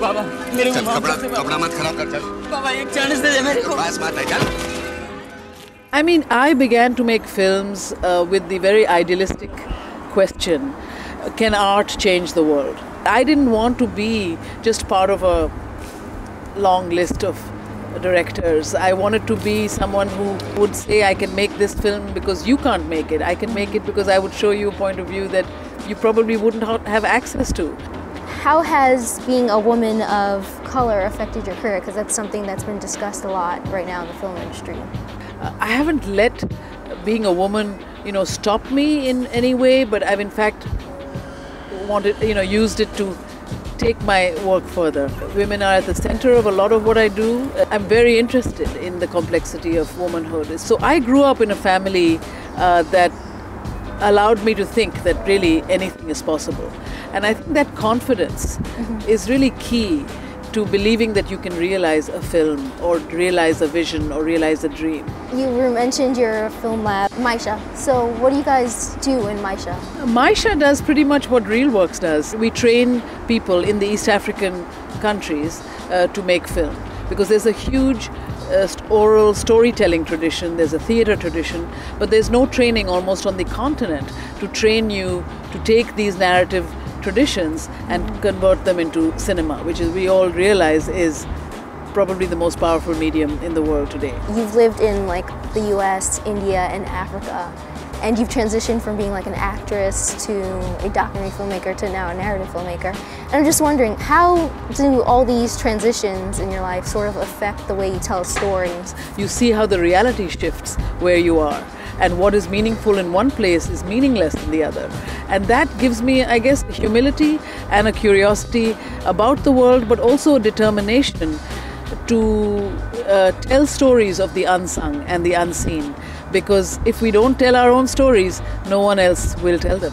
बाबा मेरे को कपड़ा मत खराब कर चल बाबा एक चांस दे दे मेरे को पास मत आ चल I mean, I began to make films with the very idealistic question, can art change the world? I didn't want to be just part of a long list of directors. I wanted to be someone who would say, I can make this film because you can't make it. I can make it because I would show you a point of view that you probably wouldn't have access to. How has being a woman of color affected your career? Because that's something that's been discussed a lot right now in the film industry. I haven't let being a woman, stop me in any way, but I've in fact used it to take my work further. Women are at the center of a lot of what I do. I'm very interested in the complexity of womanhood. So I grew up in a family that allowed me to think that really anything is possible. And I think that confidence is really key to believing that you can realize a film or realize a vision or realize a dream. You mentioned your film lab, Maisha. So what do you guys do in Maisha? Maisha does pretty much what Reel Works does. We train people in the East African countries to make film because there's a huge oral storytelling tradition, there's a theatre tradition, but there's no training almost on the continent to train you to take these narrative traditions and convert them into cinema, which is, we all realize, is probably the most powerful medium in the world today. You've lived in the US, India, and Africa, and you've transitioned from being an actress to a documentary filmmaker to now a narrative filmmaker. And I'm just wondering, how do all these transitions in your life sort of affect the way you tell stories? You see how the reality shifts where you are, and what is meaningful in one place is meaningless in the other. And that gives me, I guess, humility and a curiosity about the world, but also a determination to tell stories of the unsung and the unseen. Because if we don't tell our own stories, no one else will tell them.